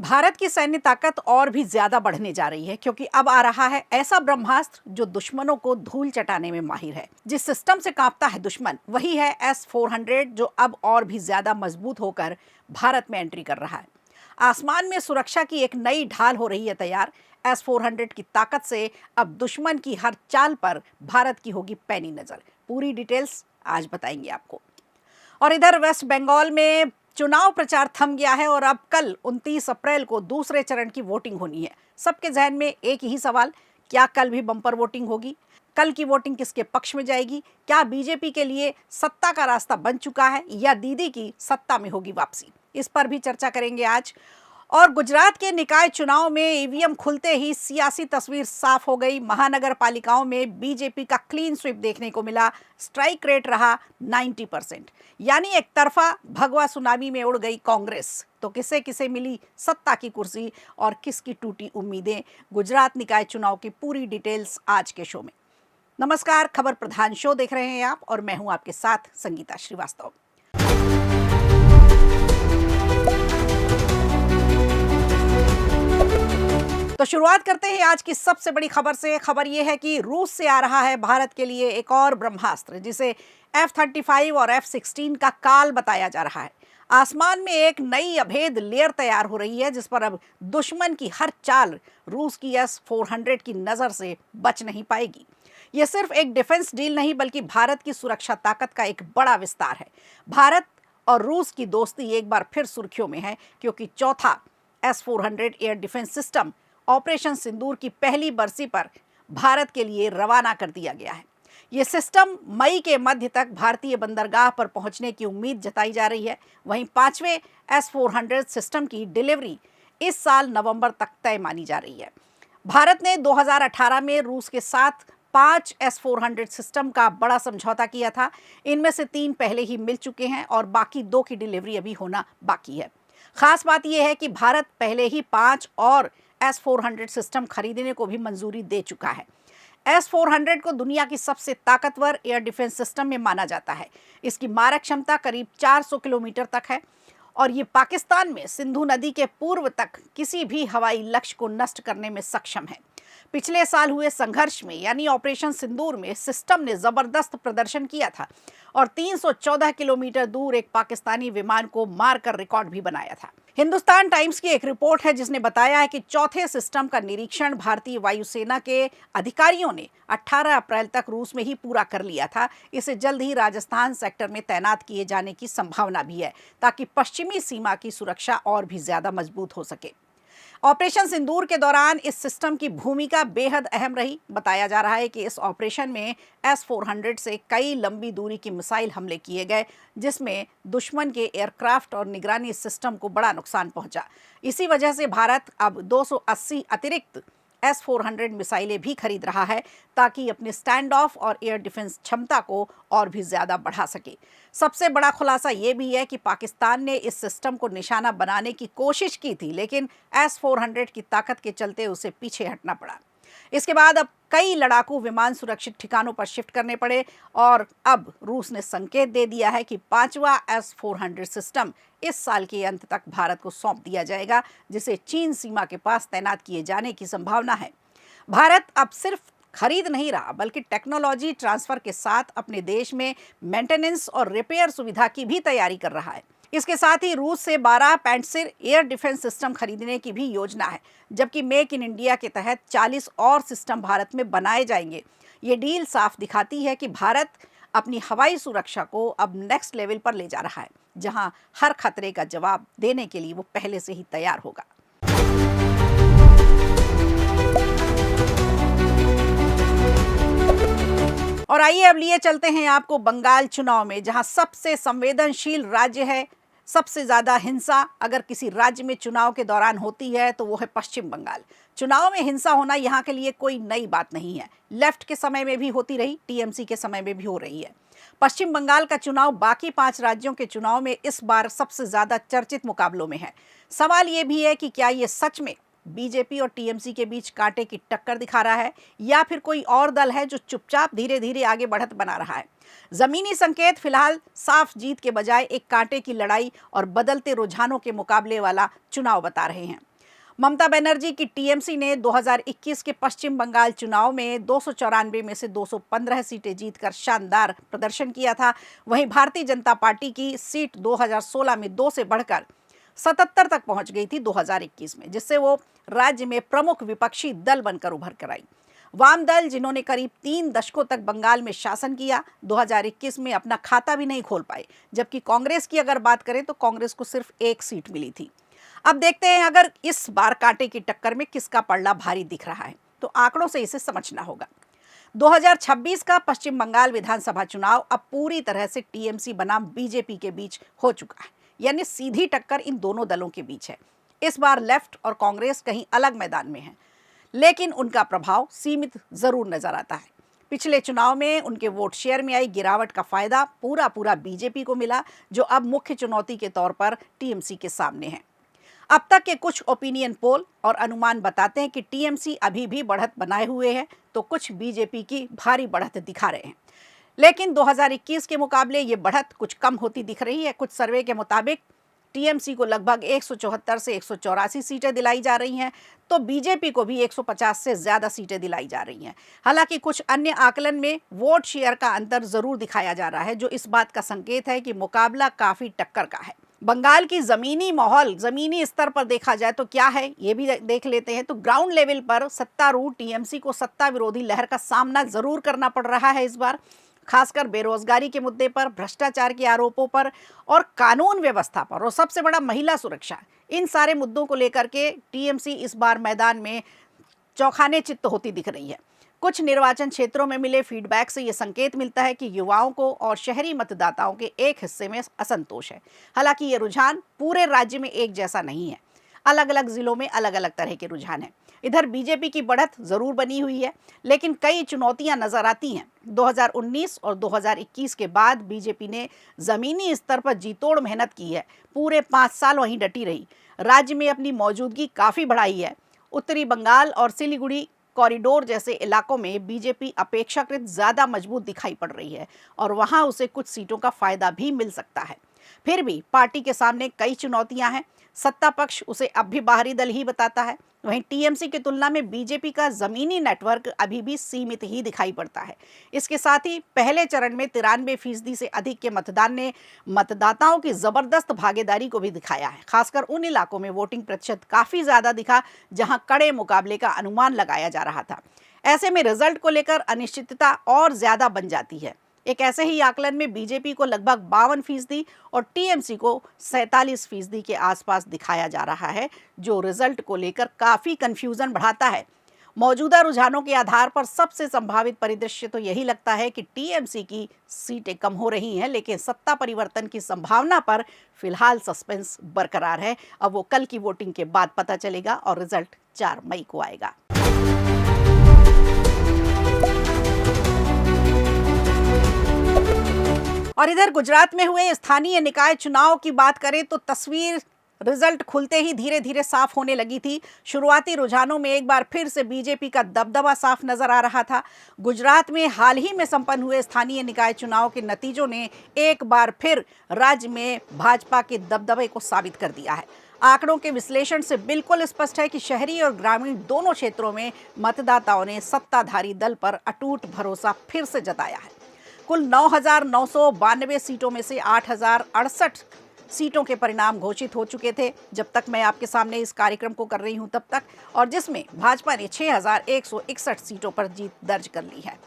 भारत की सैन्य ताकत और भी ज्यादा बढ़ने जा रही है क्योंकि अब आ रहा है ऐसा ब्रह्मास्त्र जो दुश्मनों को धूल चटाने में माहिर है। जिस सिस्टम से कांपता है दुश्मन वही है S-400 जो अब और भी ज्यादा मजबूत होकर भारत में एंट्री कर रहा है। आसमान में सुरक्षा की एक नई ढाल हो रही है तैयार। S-400 की ताकत से अब दुश्मन की हर चाल पर भारत की होगी पैनी नजर। पूरी डिटेल्स आज बताएंगे आपको। और इधर वेस्ट बंगाल में चुनाव प्रचार थम गया है और अब कल 29 अप्रैल को दूसरे चरण की वोटिंग होनी है। सबके जहन में एक ही सवाल, क्या कल भी बम्पर वोटिंग होगी? कल की वोटिंग किसके पक्ष में जाएगी? क्या बीजेपी के लिए सत्ता का रास्ता बन चुका है या दीदी की सत्ता में होगी वापसी? इस पर भी चर्चा करेंगे आज। और गुजरात के निकाय चुनाव में ईवीएम खुलते ही सियासी तस्वीर साफ हो गई। महानगर पालिकाओं में बीजेपी का क्लीन स्वीप देखने को मिला। स्ट्राइक रेट रहा 90%, यानी एक तरफा भगवा सुनामी में उड़ गई कांग्रेस। तो किसे किसे मिली सत्ता की कुर्सी और किसकी टूटी उम्मीदें? गुजरात निकाय चुनाव की पूरी डिटेल्स आज के शो में। नमस्कार, खबर प्रधान शो देख रहे हैं आप और मैं हूं आपके साथ संगीता श्रीवास्तव। तो शुरुआत करते हैं आज की सबसे बड़ी खबर से। खबर यह है कि रूस से आ रहा है भारत के लिए एक और ब्रह्मास्त्र जिसे F-35 और F-16 का काल बताया जा रहा है। आसमान में एक नई अभेद लेयर तैयार हो रही है जिस पर अब दुश्मन की हर चाल रूस की S-400 की नजर से बच नहीं पाएगी। यह सिर्फ एक डिफेंस डील नहीं बल्कि भारत की सुरक्षा ताकत का एक बड़ा विस्तार है। भारत और रूस की दोस्ती एक बार फिर सुर्खियों में है क्योंकि चौथा S-400 air defence system operation Sindoor की पहली बरसी पर भारत के लिए रवाना कर दिया गया है। ये सिस्टम मई के मध्य तक भारतीय बंदरगाह पर पहुंचने की उम्मीद जताई जा रही है। वहीं 5वें S-400 सिस्टम की डिलीवरी इस साल नवंबर तक तय मानी जा रही है। भारत ने 2018 में रूस के साथ 5 S-400 सिस्टम का बड़ा समझौता किया था। इनमें से 3 पहले ही मिल चुके हैं और बाकी 2 की डिलीवरी अभी होना बाकी है। खास बात यह है कि भारत पहले ही 5 और S-400 सिस्टम खरीदने को भी मंजूरी दे चुका है। S-400 को दुनिया की सबसे ताकतवर एयर डिफेंस सिस्टम में माना जाता है। इसकी मारक क्षमता करीब 400 किलोमीटर तक है और ये पाकिस्तान में सिंधु नदी के पूर्व तक किसी भी हवाई लक्ष्य को नष्ट करने में सक्षम है। पिछले साल हुए संघर्ष में यानी ऑपरेशन सिंदूर में सिस्टम ने जबरदस्त प्रदर्शन किया था और 314 किलोमीटर दूर एक पाकिस्तानी विमान को मारकर रिकॉर्ड भी बनाया था। हिंदुस्तान टाइम्स की एक रिपोर्ट है जिसने बताया है कि चौथे सिस्टम का निरीक्षण भारतीय वायुसेना के अधिकारियों ने 18 अप्रैल तक रूस में ही पूरा कर लिया था। इसे जल्द ही राजस्थान सेक्टर में तैनात किए जाने की संभावना भी है ताकि पश्चिमी सीमा की सुरक्षा और भी ज्यादा मजबूत हो सके। ऑपरेशन सिंदूर के दौरान इस सिस्टम की भूमिका बेहद अहम रही। बताया जा रहा है कि इस ऑपरेशन में S-400 से कई लंबी दूरी की मिसाइल हमले किए गए जिसमें दुश्मन के एयरक्राफ्ट और निगरानी सिस्टम को बड़ा नुकसान पहुंचा। इसी वजह से भारत अब 280 अतिरिक्त S-400 मिसाइलें भी खरीद रहा है ताकि अपने स्टैंड ऑफ और एयर डिफेंस क्षमता को और भी ज़्यादा बढ़ा सके। सबसे बड़ा खुलासा ये भी है कि पाकिस्तान ने इस सिस्टम को निशाना बनाने की कोशिश की थी लेकिन S-400 की ताकत के चलते उसे पीछे हटना पड़ा। इसके बाद अब कई लड़ाकू विमान सुरक्षित ठिकानों पर शिफ्ट करने पड़े और अब रूस ने संकेत दे दिया है कि 5वां S-400 सिस्टम इस साल के अंत तक भारत को सौंप दिया जाएगा जिसे चीन सीमा के पास तैनात किए जाने की संभावना है। भारत अब सिर्फ खरीद नहीं रहा बल्कि टेक्नोलॉजी ट्रांसफर के साथ अपने देश में मेंटेनेंस और रिपेयर सुविधा की भी तैयारी कर रहा है। इसके साथ ही रूस से 12 पैंट्सिर एयर डिफेंस सिस्टम खरीदने की भी योजना है जबकि मेक इन इंडिया के तहत 40 और सिस्टम भारत में बनाए जाएंगे। ये डील साफ दिखाती है कि भारत अपनी हवाई सुरक्षा को अब नेक्स्ट लेवल पर ले जा रहा है जहां हर खतरे का जवाब देने के लिए वो पहले से ही तैयार होगा। और आइए अब लिए चलते हैं आपको बंगाल चुनाव में जहां सबसे संवेदनशील राज्य है। सबसे ज्यादा हिंसा अगर किसी राज्य में चुनाव के दौरान होती है तो वो है पश्चिम बंगाल। चुनाव में हिंसा होना यहाँ के लिए कोई नई बात नहीं है। लेफ्ट के समय में भी होती रही, टीएमसी के समय में भी हो रही है। पश्चिम बंगाल का चुनाव बाकी 5 राज्यों के चुनाव में इस बार सबसे ज्यादा चर्चित मुकाबलों में है। सवाल ये भी है कि क्या ये सच में बीजेपी और टीएमसी के बीच कांटे की टक्कर दिखा रहा है या फिर कोई और दल है जो चुपचाप धीरे धीरे आगे बढ़त बना रहा है। जमीनी संकेत फिलहाल साफ जीत के बजाय एक कांटे की लड़ाई और बदलते रुझानों के मुकाबले वाला चुनाव बता रहे हैं। ममता बनर्जी की टीएमसी ने 2021 के पश्चिम बंगाल चुनाव में 294 में से 215 सीटें जीतकर शानदार प्रदर्शन किया था। वहीं भारतीय जनता पार्टी की सीट 2016 में 2 से बढ़कर 77 तक पहुंच गई थी 2021 में, जिससे वो राज्य में प्रमुख विपक्षी दल बनकर उभर कर आई। वाम दल, जिन्होंने करीब 3 दशकों तक बंगाल में शासन किया, 2021 में अपना खाता भी नहीं खोल पाए। जबकि कांग्रेस की अगर बात करें तो कांग्रेस को सिर्फ 1 सीट मिली थी। अब देखते हैं अगर इस बार कांटे की टक्कर में किसका पलड़ा भारी दिख रहा है, तो आंकड़ों से इसे समझना होगा। 2026 का पश्चिम बंगाल विधानसभा चुनाव अब पूरी तरह से टीएमसी बनाम बीजेपी के बीच हो चुका है, यानी सीधी टक्कर इन दोनों दलों के बीच है। इस बार लेफ्ट और कांग्रेस कहीं अलग मैदान में है, लेकिन उनका प्रभाव सीमित जरूर नजर आता है। पिछले चुनाव में उनके वोट शेयर में आई गिरावट का फायदा पूरा बीजेपी को मिला, जो अब मुख्य चुनौती के तौर पर टीएमसी के सामने है। अब तक के कुछ ओपिनियन पोल और अनुमान बताते हैं कि टीएमसी अभी भी बढ़त बनाए हुए है, तो कुछ बीजेपी की भारी बढ़त दिखा रहे हैं। लेकिन 2021 के मुकाबले ये बढ़त कुछ कम होती दिख रही है। कुछ सर्वे के मुताबिक टीएमसी को लगभग 174 से 184 सीटें दिलाई जा रही हैं, तो बीजेपी को भी 150 से ज्यादा सीटें दिलाई जा रही हैं। हालांकि कुछ अन्य आकलन में वोट शेयर का अंतर जरूर दिखाया जा रहा है, जो इस बात का संकेत है कि मुकाबला काफी टक्कर का है। बंगाल की जमीनी माहौल, जमीनी स्तर पर देखा जाए तो क्या है, ये भी देख लेते हैं। तो ग्राउंड लेवल पर सत्तारूढ़ टीएमसी को सत्ता विरोधी लहर का सामना जरूर करना पड़ रहा है इस बार, खासकर बेरोजगारी के मुद्दे पर, भ्रष्टाचार के आरोपों पर और कानून व्यवस्था पर, और सबसे बड़ा महिला सुरक्षा। इन सारे मुद्दों को लेकर के टीएमसी इस बार मैदान में चौंकाने चित्त होती दिख रही है। कुछ निर्वाचन क्षेत्रों में मिले फीडबैक से ये संकेत मिलता है कि युवाओं को और शहरी मतदाताओं के एक हिस्से में असंतोष है। हालांकि ये रुझान पूरे राज्य में एक जैसा नहीं है, अलग अलग जिलों में अलग अलग तरह के रुझान हैं। इधर बीजेपी की बढ़त जरूर बनी हुई है, लेकिन कई चुनौतियां नजर आती हैं। 2019 और 2021 के बाद बीजेपी ने जमीनी स्तर पर जीतोड़ मेहनत की है, पूरे 5 साल वहीं डटी रही, राज्य में अपनी मौजूदगी काफी बढ़ाई है। उत्तरी बंगाल और सिलीगुड़ी कॉरिडोर जैसे इलाकों में बीजेपी अपेक्षाकृत ज्यादा मजबूत दिखाई पड़ रही है और वहां उसे कुछ सीटों का फायदा भी मिल सकता है। फिर भी पार्टी के सामने कई चुनौतियां हैं। सत्ता पक्ष उसे अब भी बाहरी दल ही बताता है। वहीं टीएमसी की तुलना में बीजेपी का जमीनी नेटवर्क अभी भी सीमित ही दिखाई पड़ता है। इसके साथ ही पहले चरण में 93% से अधिक के मतदान ने मतदाताओं की जबरदस्त भागीदारी को भी दिखाया है। खासकर उन इलाकों में वोटिंग प्रतिशत काफी ज्यादा दिखा जहां कड़े मुकाबले का अनुमान लगाया जा रहा था। ऐसे में रिजल्ट को लेकर अनिश्चितता और ज्यादा बन जाती है। एक ऐसे ही आकलन में बीजेपी को लगभग 52% और टीएमसी को 47% के आसपास दिखाया जा रहा है, जो रिजल्ट को लेकर काफी कंफ्यूजन बढ़ाता है। मौजूदा रुझानों के आधार पर सबसे संभावित परिदृश्य तो यही लगता है कि टीएमसी की सीटें कम हो रही हैं, लेकिन सत्ता परिवर्तन की संभावना पर फिलहाल सस्पेंस बरकरार है। अब वो कल की वोटिंग के बाद पता चलेगा और रिजल्ट 4 मई को आएगा। और इधर गुजरात में हुए स्थानीय निकाय चुनाव की बात करें तो तस्वीर रिजल्ट खुलते ही धीरे धीरे साफ होने लगी थी। शुरुआती रुझानों में एक बार फिर से बीजेपी का दबदबा साफ नजर आ रहा था। गुजरात में हाल ही में संपन्न हुए स्थानीय निकाय चुनाव के नतीजों ने एक बार फिर राज्य में भाजपा के दबदबे को साबित कर दिया है। आंकड़ों के विश्लेषण से बिल्कुल स्पष्ट है कि शहरी और ग्रामीण दोनों क्षेत्रों में मतदाताओं ने सत्ताधारी दल पर अटूट भरोसा फिर से जताया है। कुल 9,992 सीटों में से 8,068 सीटों के परिणाम घोषित हो चुके थे जब तक मैं आपके सामने इस कार्यक्रम को कर रही हूं तब तक, और जिसमें भाजपा ने 6,161 सीटों पर जीत दर्ज कर ली है।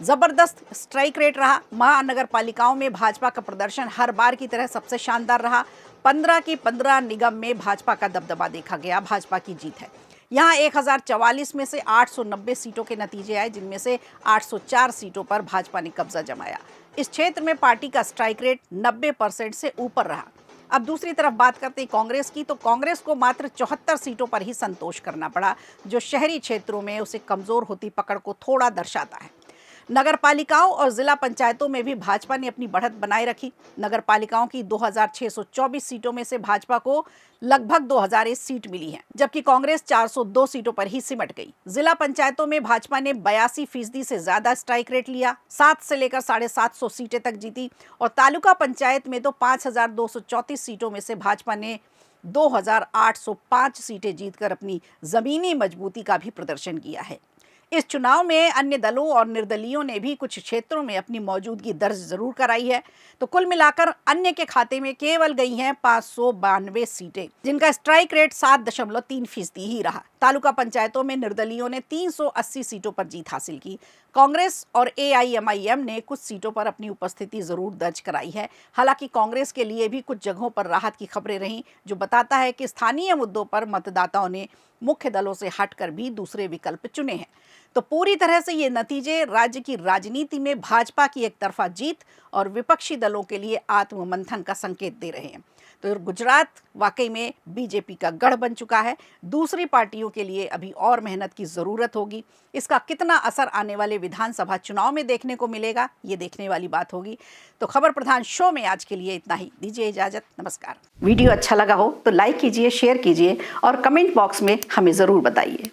जबरदस्त स्ट्राइक रेट रहा। महानगर पालिकाओं में भाजपा का प्रदर्शन हर बार की तरह सबसे शानदार रहा। 15 की 15 निगम में भाजपा का दबदबा देखा गया, भाजपा की जीत है। यहाँ 1044 में से 890 सीटों के नतीजे आए, जिनमें से 804 सीटों पर भाजपा ने कब्जा जमाया। इस क्षेत्र में पार्टी का स्ट्राइक रेट 90% से ऊपर रहा। अब दूसरी तरफ बात करते हैं कांग्रेस की, तो कांग्रेस को मात्र 74 सीटों पर ही संतोष करना पड़ा, जो शहरी क्षेत्रों में उसे कमजोर होती पकड़ को थोड़ा दर्शाता है। नगर पालिकाओं और जिला पंचायतों में भी भाजपा ने अपनी बढ़त बनाए रखी। नगर पालिकाओं की 2624 सीटों में से भाजपा को लगभग 2001 सीट मिली है, जबकि कांग्रेस 402 सीटों पर ही सिमट गई। जिला पंचायतों में भाजपा ने 82% से ज्यादा स्ट्राइक रेट लिया, 7 से लेकर 750 सीटें तक जीती, और तालुका पंचायत में तो 5234 सीटों में से भाजपा ने 2805 सीटें जीतकर अपनी जमीनी मजबूती का भी प्रदर्शन किया है। इस चुनाव में अन्य दलों और निर्दलीयों ने भी कुछ क्षेत्रों में अपनी मौजूदगी दर्ज जरूर कराई है, तो कुल मिलाकर अन्य के खाते में केवल गई हैं 592 सीटें, जिनका स्ट्राइक रेट 7.3% ही रहा। तालुका पंचायतों में निर्दलीयों ने 380 सीटों पर जीत हासिल की। कांग्रेस और AIMIM ने कुछ सीटों पर अपनी उपस्थिति जरूर दर्ज कराई है। हालांकि कांग्रेस के लिए भी कुछ जगहों पर राहत की खबरें रहीं, जो बताता है कि स्थानीय मुद्दों पर मतदाताओं ने मुख्य दलों से हटकर भी दूसरे विकल्प चुने हैं। तो पूरी तरह से ये नतीजे राज्य की राजनीति में भाजपा की एक तरफा जीत और विपक्षी दलों के लिए आत्ममंथन का संकेत दे रहे हैं। तो गुजरात वाकई में बीजेपी का गढ़ बन चुका है। दूसरी पार्टियों के लिए अभी और मेहनत की ज़रूरत होगी। इसका कितना असर आने वाले विधानसभा चुनाव में देखने को मिलेगा, ये देखने वाली बात होगी। तो खबर प्रधान शो में आज के लिए इतना ही। दीजिए इजाज़त, नमस्कार। वीडियो अच्छा लगा हो तो लाइक कीजिए, शेयर कीजिए और कमेंट बॉक्स में हमें ज़रूर बताइए।